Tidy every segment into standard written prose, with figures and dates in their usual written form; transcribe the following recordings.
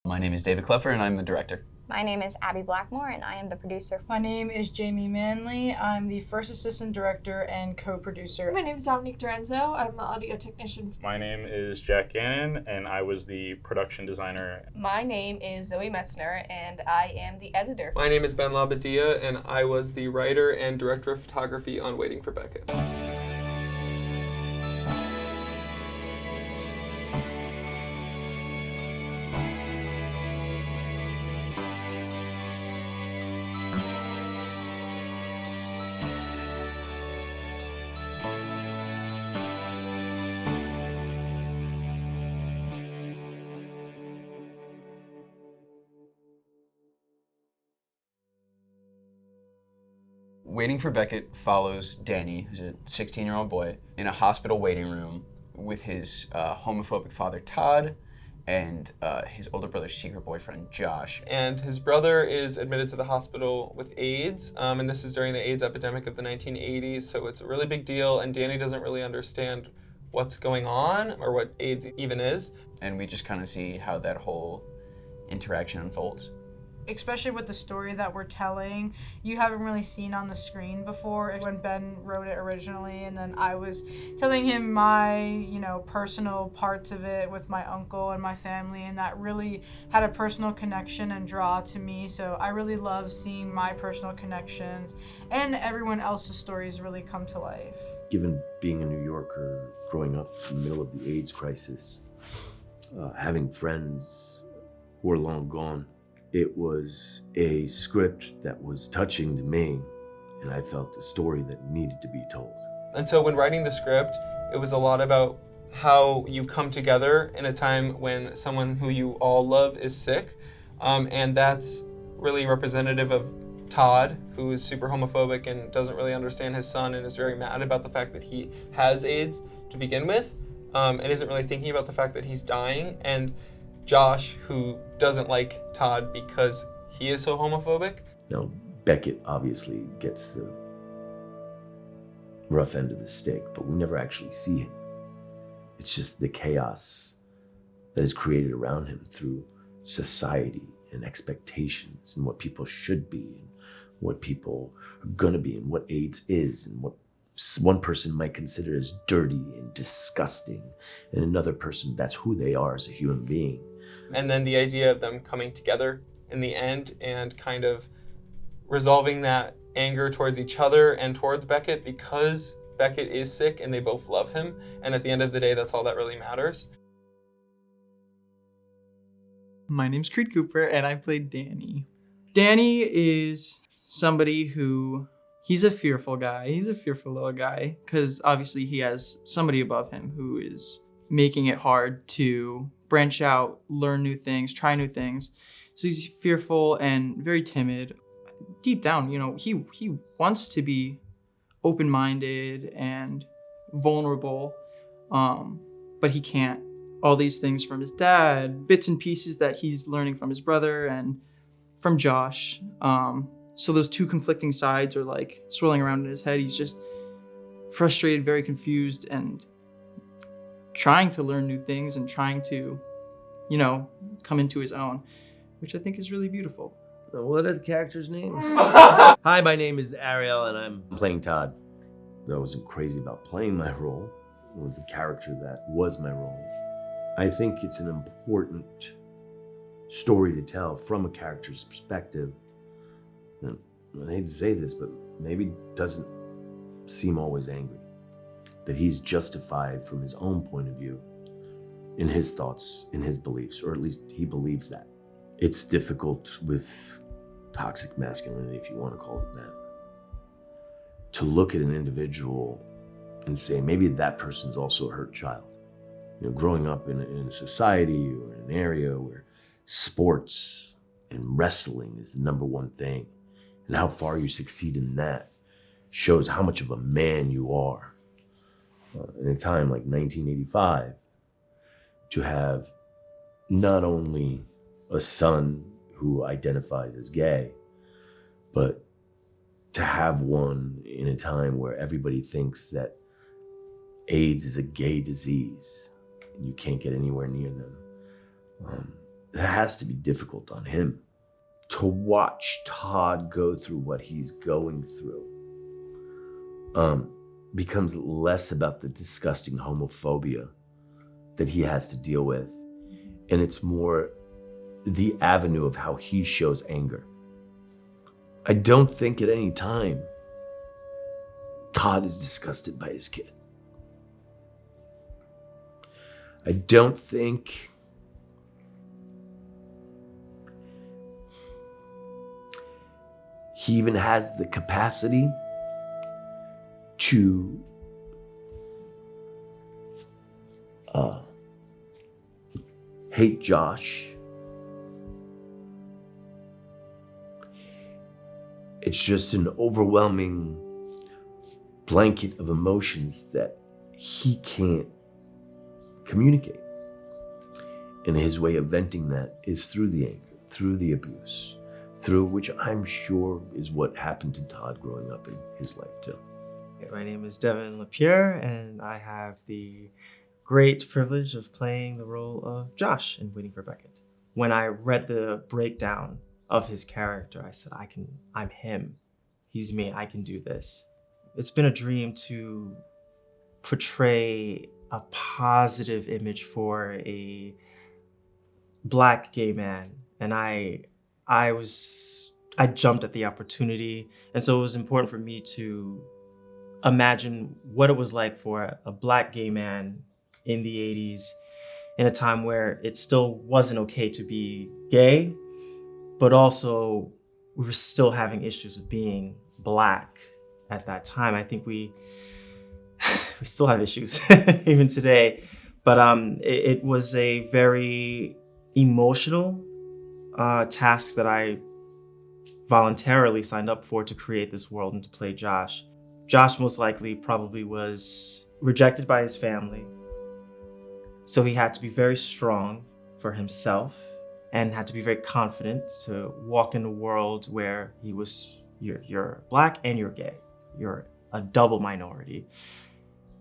My name is David Kleffer, and I'm the director. My name is Abby Blackmore, and I am the producer. My name is Jamie Manley. I'm the first assistant director and co-producer. My name is Dominique Dorenzo. I'm the audio technician. My name is Jack Gannon, and I was the production designer. My name is Zoe Metzner, and I am the editor. My name is Ben Labadia, and I was the writer and director of photography on Waiting for Beckett. Waiting for Beckett follows Danny, who's a 16-year-old boy, in a hospital waiting room with his homophobic father, Todd, and his older brother's secret boyfriend, Josh. And his brother is admitted to the hospital with AIDS, and this is during the AIDS epidemic of the 1980s, so it's a really big deal, and Danny doesn't really understand what's going on or what AIDS even is. And we just kind of see how that whole interaction unfolds. Especially with the story that we're telling, you haven't really seen on the screen before. When Ben wrote it originally, and then I was telling him my, personal parts of it with my uncle and my family, and that really had a personal connection and draw to me. So I really love seeing my personal connections and everyone else's stories really come to life. Given being a New Yorker, growing up in the middle of the AIDS crisis, having friends who are long gone, it was a script that was touching to me, and I felt a story that needed to be told. And so when writing the script, it was a lot about how you come together in a time when someone who you all love is sick, and that's really representative of Todd, who is super homophobic and doesn't really understand his son and is very mad about the fact that he has AIDS to begin with, and isn't really thinking about the fact that he's dying, and Josh, who doesn't like Todd because he is so homophobic. Now, Beckett obviously gets the rough end of the stick, but we never actually see him. It's just the chaos that is created around him through society and expectations and what people should be and what people are gonna be and what AIDS is and what one person might consider as dirty and disgusting, and another person, that's who they are as a human being. And then the idea of them coming together in the end and kind of resolving that anger towards each other and towards Beckett because Beckett is sick and they both love him. And at the end of the day, that's all that really matters. My name's Creed Cooper, and I played Danny. Danny is somebody who, he's a fearful guy. He's a fearful little guy because obviously he has somebody above him who is making it hard to branch out, learn new things, try new things. So he's fearful and very timid. Deep down, he wants to be open-minded and vulnerable, but he can't. All these things from his dad, bits and pieces that he's learning from his brother and from Josh. So those two conflicting sides are like swirling around in his head. He's just frustrated, very confused, and trying to learn new things and trying to, come into his own, which I think is really beautiful. What are the characters' names? Hi, my name is Ariel, and I'm playing Todd. I wasn't crazy about playing my role. It was the character that was my role. I think it's an important story to tell from a character's perspective. And I hate to say this, but maybe doesn't seem always angry. That he's justified from his own point of view, in his thoughts, in his beliefs, or at least he believes that. It's difficult with toxic masculinity, if you want to call it that, to look at an individual and say, maybe that person's also a hurt child. Growing up in a society or in an area where sports and wrestling is the number one thing, and how far you succeed in that shows how much of a man you are. In a time like 1985, to have not only a son who identifies as gay, but to have one in a time where everybody thinks that AIDS is a gay disease and you can't get anywhere near them. That has to be difficult on him. To watch Todd go through what he's going through becomes less about the disgusting homophobia that he has to deal with, and it's more the avenue of how he shows anger. I don't think at any time Todd is disgusted by his kid. I don't think he even has the capacity to hate Josh. It's just an overwhelming blanket of emotions that he can't communicate. And his way of venting that is through the anger, through the abuse, through which I'm sure is what happened to Todd growing up in his life too. My name is Devin Lapierre, and I have the great privilege of playing the role of Josh in Waiting for Beckett. When I read the breakdown of his character, I said, I'm him. He's me, I can do this. It's been a dream to portray a positive image for a Black gay man. And I jumped at the opportunity. And so it was important for me to imagine what it was like for a Black gay man in the 80s, in a time where it still wasn't okay to be gay, but also we were still having issues with being Black at that time. I think we still have issues even today, but it was a very emotional task that I voluntarily signed up for, to create this world and to play Josh. Josh most likely probably was rejected by his family, so he had to be very strong for himself and had to be very confident to walk in a world where you're Black and you're gay. You're a double minority.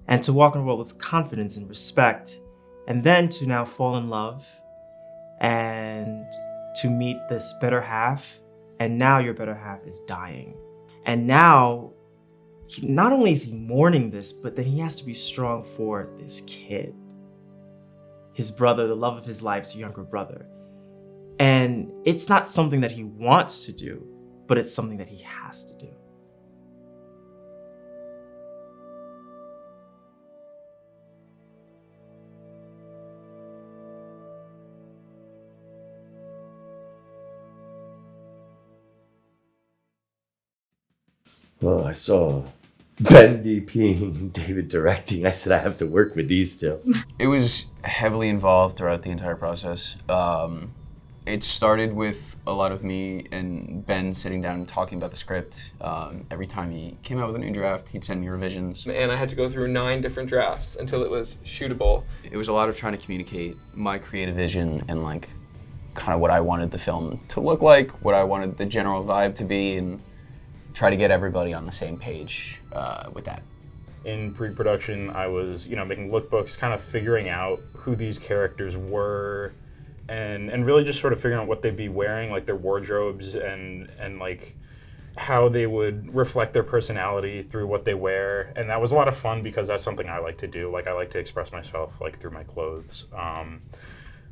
And to walk in a world with confidence and respect, and then to now fall in love and to meet this better half, and now your better half is dying. And now, not only is he mourning this, but then he has to be strong for this kid. His brother, the love of his life, his younger brother. And it's not something that he wants to do, but it's something that he has to do. Well, I saw Ben DPing, David directing. I said I have to work with these two. It was heavily involved throughout the entire process. It started with a lot of me and Ben sitting down and talking about the script. Every time he came out with a new draft, he'd send me revisions. And I had to go through 9 different drafts until it was shootable. It was a lot of trying to communicate my creative vision and like kind of what I wanted the film to look like, what I wanted the general vibe to be, and try to get everybody on the same page with that. In pre-production, I was, making lookbooks, kind of figuring out who these characters were, and really just sort of figuring out what they'd be wearing, like their wardrobes, and like how they would reflect their personality through what they wear. And that was a lot of fun because that's something I like to do. Like, I like to express myself like through my clothes.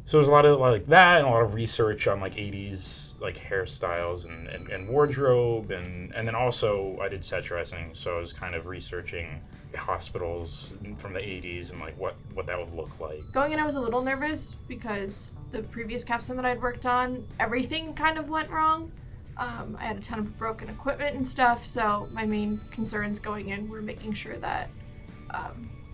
So there's a lot of like that, and a lot of research on like 80s like hairstyles and wardrobe, and then also I did set dressing, so I was kind of researching hospitals from the 80s and like what that would look like. Going in, I was a little nervous because the previous capstone that I'd worked on, everything kind of went wrong. I had a ton of broken equipment and stuff, so my main concerns going in were making sure that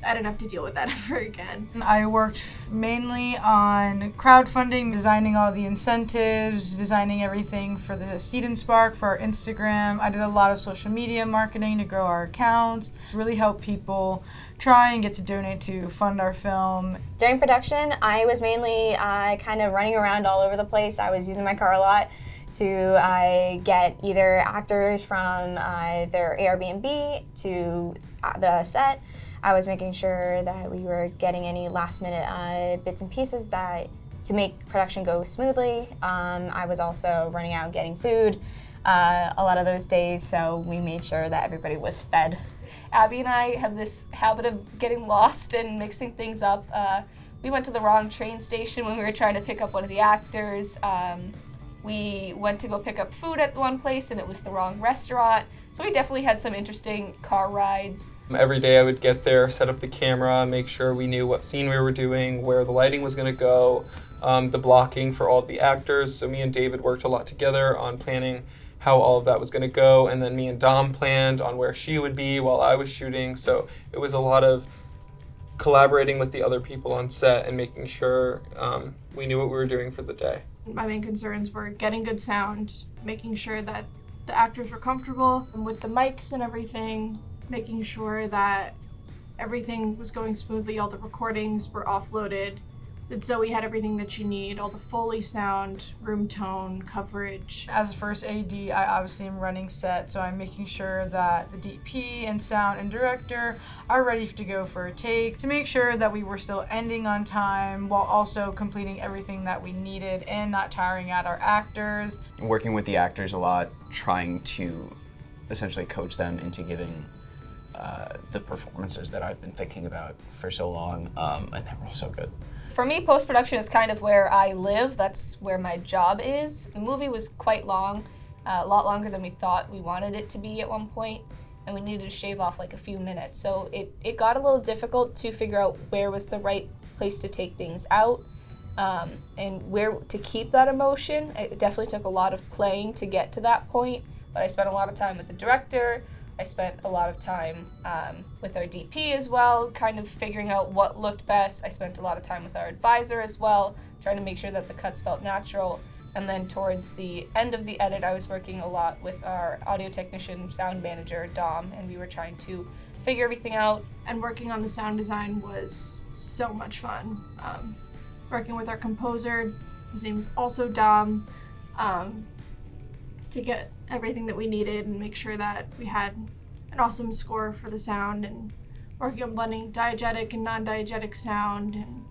I didn't have to deal with that ever again. I worked mainly on crowdfunding, designing all the incentives, designing everything for the Seed and Spark, for our Instagram. I did a lot of social media marketing to grow our accounts, really help people try and get to donate to fund our film. During production, I was mainly kind of running around all over the place. I was using my car a lot to get either actors from their Airbnb to the set. I was making sure that we were getting any last minute bits and pieces that to make production go smoothly. I was also running out and getting food a lot of those days, so we made sure that everybody was fed. Abby and I had this habit of getting lost and mixing things up. We went to the wrong train station when we were trying to pick up one of the actors. We went to go pick up food at one place and it was the wrong restaurant. So we definitely had some interesting car rides. Every day I would get there, set up the camera, make sure we knew what scene we were doing, where the lighting was going to go, the blocking for all of the actors. So me and David worked a lot together on planning how all of that was going to go, and then me and Dom planned on where she would be while I was shooting. So it was a lot of collaborating with the other people on set and making sure we knew what we were doing for the day. My main concerns were getting good sound, making sure that the actors were comfortable with the mics and everything, making sure that everything was going smoothly, all the recordings were offloaded, that Zoe had everything that she needed, all the Foley sound, room tone, coverage. As a first AD, I obviously am running set, so I'm making sure that the DP and sound and director are ready to go for a take, to make sure that we were still ending on time while also completing everything that we needed and not tiring out our actors. Working with the actors a lot, trying to essentially coach them into giving the performances that I've been thinking about for so long, and they were all so good. For me, post-production is kind of where I live. That's where my job is. The movie was quite long, a lot longer than we thought we wanted it to be at one point, and we needed to shave off like a few minutes. So it got a little difficult to figure out where was the right place to take things out, and where to keep that emotion. It definitely took a lot of playing to get to that point, but I spent a lot of time with the director. I spent a lot of time with our DP as well, kind of figuring out what looked best. I spent a lot of time with our advisor as well, trying to make sure that the cuts felt natural. And then towards the end of the edit, I was working a lot with our audio technician, sound manager, Dom, and we were trying to figure everything out. And working on the sound design was so much fun. Working with our composer, his name is also Dom, to get everything that we needed and make sure that we had an awesome score for the sound, and working on blending diegetic and non-diegetic sound and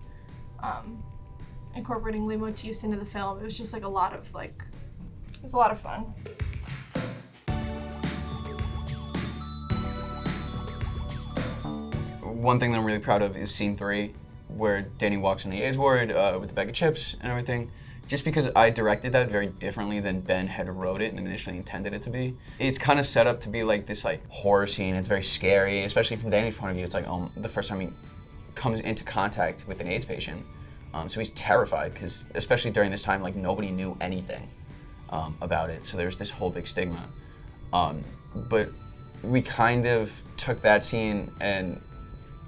incorporating leitmotifs into the film. It was just like it was a lot of fun. One thing that I'm really proud of is scene 3, where Danny walks in the A's ward with the bag of chips and everything. Just because I directed that very differently than Ben had wrote it and initially intended it to be. It's kind of set up to be like this horror scene. It's very scary, especially from Danny's point of view. It's like the first time he comes into contact with an AIDS patient. So he's terrified because especially during this time, nobody knew anything about it. So there's this whole big stigma. But we kind of took that scene and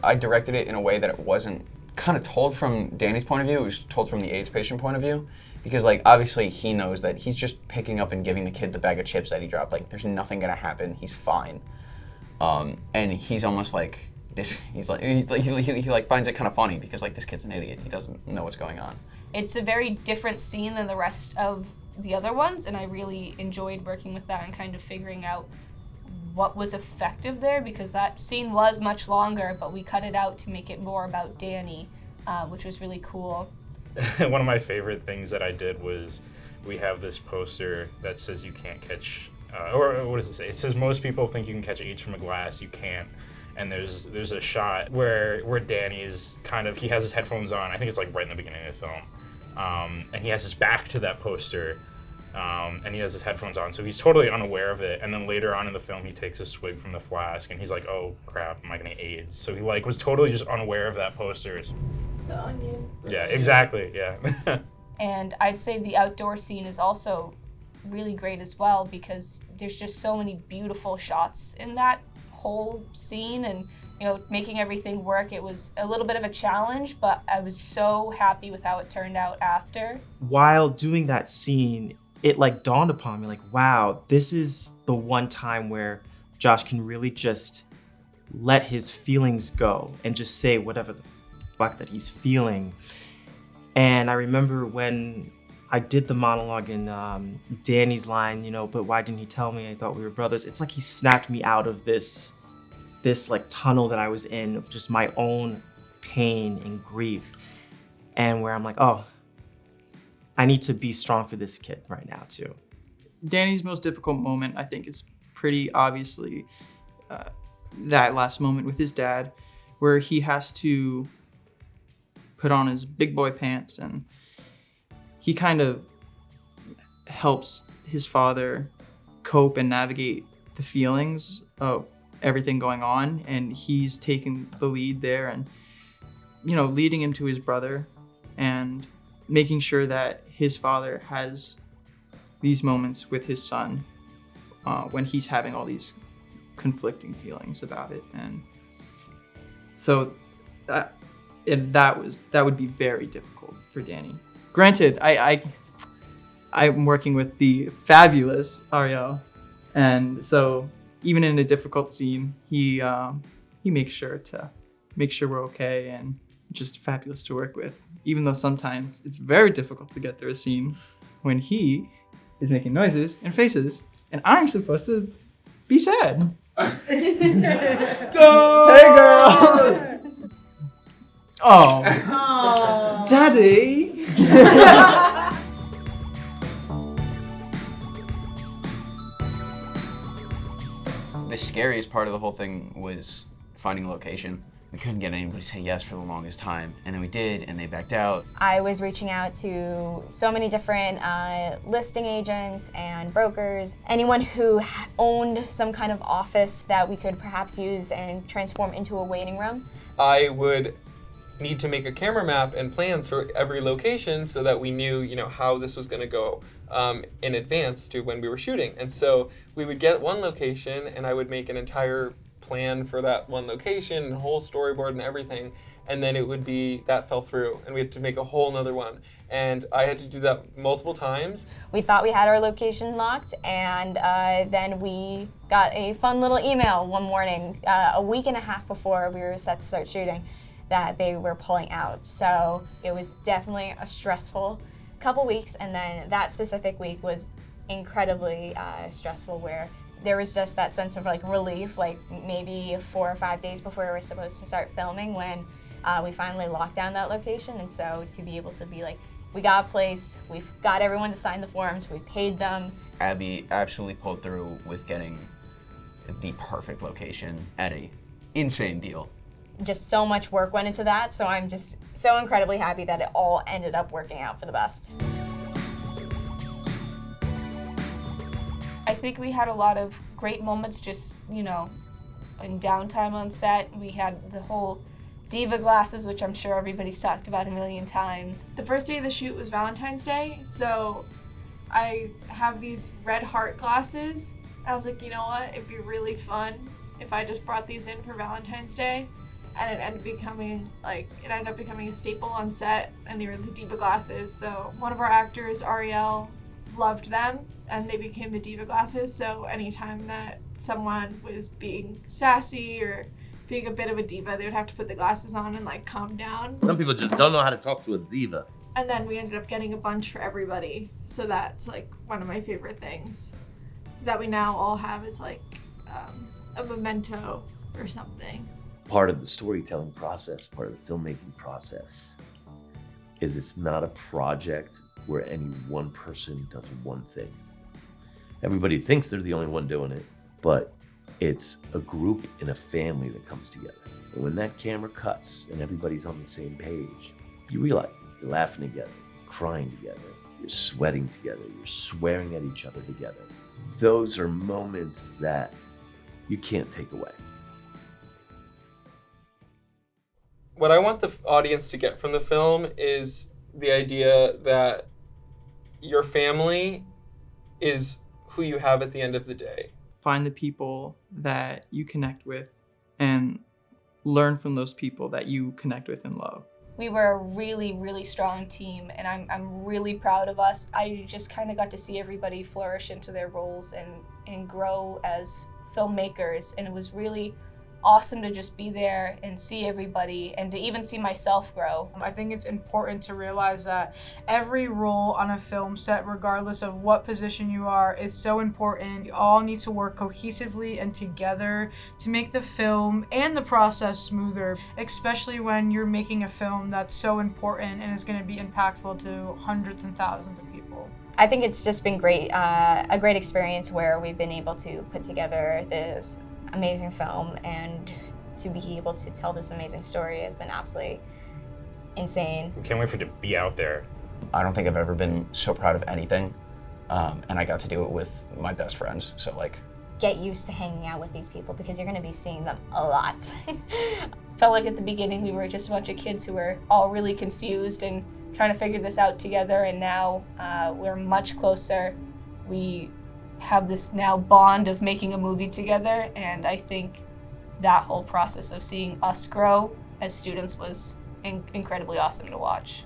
I directed it in a way that it wasn't kind of told from Danny's point of view. It was told from the AIDS patient point of view. Because obviously he knows that he's just picking up and giving the kid the bag of chips that he dropped. There's nothing gonna happen. He's fine. And he's almost like this. He finds it kind of funny because this kid's an idiot. He doesn't know what's going on. It's a very different scene than the rest of the other ones, and I really enjoyed working with that and kind of figuring out what was effective there, because that scene was much longer, but we cut it out to make it more about Danny, which was really cool. One of my favorite things that I did was we have this poster that says you can't catch, or what does it say? It says most people think you can catch AIDS from a glass, you can't. And there's a shot where Danny is he has his headphones on. I think it's right in the beginning of the film. And he has his back to that poster, and he has his headphones on. So he's totally unaware of it. And then later on in the film, he takes a swig from the flask and he's like, oh crap, am I gonna get AIDS? So he was totally just unaware of that poster. The onion. Yeah, exactly, yeah. And I'd say the outdoor scene is also really great as well, because there's just so many beautiful shots in that whole scene, and making everything work. It was a little bit of a challenge, but I was so happy with how it turned out after. While doing that scene, it dawned upon me wow, this is the one time where Josh can really just let his feelings go and just say whatever the fuck that he's feeling. And I remember when I did the monologue in Danny's line, but why didn't he tell me? I thought we were brothers. It's like he snapped me out of this tunnel that I was in of just my own pain and grief. And where I'm like, oh, I need to be strong for this kid right now too. Danny's most difficult moment, I think, is pretty obviously that last moment with his dad, where he has to put on his big boy pants, and he kind of helps his father cope and navigate the feelings of everything going on, and he's taking the lead there and, you know, leading him to his brother and making sure that his father has these moments with his son when he's having all these conflicting feelings about it. And so that would be very difficult for Danny. Granted, I'm working with the fabulous Ariel, and so even in a difficult scene, he makes sure we're okay and just fabulous to work with. Even though sometimes it's very difficult to get through a scene when he is making noises and faces, and I'm supposed to be sad. Go! Hey, girl! Oh, Daddy! The scariest part of the whole thing was finding a location. We couldn't get anybody to say yes for the longest time, and then we did, and they backed out. I was reaching out to so many different listing agents and brokers, anyone who owned some kind of office that we could perhaps use and transform into a waiting room. I would need to make a camera map and plans for every location so that we knew, how this was going to go in advance to when we were shooting. And so we would get one location, and I would make an entire plan for that one location, and whole storyboard and everything, and then it would be that fell through, and we had to make a whole nother one. And I had to do that multiple times. We thought we had our location locked, and then we got a fun little email one morning, a week and a half before we were set to start shooting, that they were pulling out. So it was definitely a stressful couple weeks, and then that specific week was incredibly stressful, where there was just that sense of relief, maybe 4 or 5 days before we were supposed to start filming, when we finally locked down that location. And so to be able to be we got a place, we've got everyone to sign the forms, we paid them. Abby absolutely pulled through with getting the perfect location at an insane deal. Just so much work went into that, so I'm just so incredibly happy that it all ended up working out for the best. I think we had a lot of great moments just, in downtime on set. We had the whole diva glasses, which I'm sure everybody's talked about a million times. The first day of the shoot was Valentine's Day, so I have these red heart glasses. I was like, you know what, it'd be really fun if I just brought these in for Valentine's Day. And it ended up becoming a staple on set, and they were the diva glasses. So one of our actors, Ariel, loved them, and they became the diva glasses. So anytime that someone was being sassy or being a bit of a diva, they would have to put the glasses on and calm down. Some people just don't know how to talk to a diva. And then we ended up getting a bunch for everybody. So that's one of my favorite things that we now all have is a memento or something. Part of the storytelling process, part of the filmmaking process, is it's not a project where any one person does one thing. Everybody thinks they're the only one doing it, but it's a group and a family that comes together. And when that camera cuts and everybody's on the same page, you realize you're laughing together, crying together, you're sweating together, you're swearing at each other together. Those are moments that you can't take away. What I want the audience to get from the film is the idea that your family is who you have at the end of the day. Find the people that you connect with and learn from those people that you connect with and love. We were a really, really strong team, and I'm really proud of us. I just kind of got to see everybody flourish into their roles and grow as filmmakers, and it was really awesome to just be there and see everybody and to even see myself grow. I think it's important to realize that every role on a film set, regardless of what position you are, is so important. You all need to work cohesively and together to make the film and the process smoother, especially when you're making a film that's so important and is going to be impactful to hundreds and thousands of people. I think it's just been great, a great experience where we've been able to put together this amazing film, and to be able to tell this amazing story has been absolutely insane. We can't wait for it to be out there. I don't think I've ever been so proud of anything, and I got to do it with my best friends. So like, Get used to hanging out with these people because you're going to be seeing them a lot. Felt like at the beginning we were just a bunch of kids who were all really confused and trying to figure this out together, and now we're much closer. We have this now bond of making a movie together, and I think that whole process of seeing us grow as students was incredibly awesome to watch.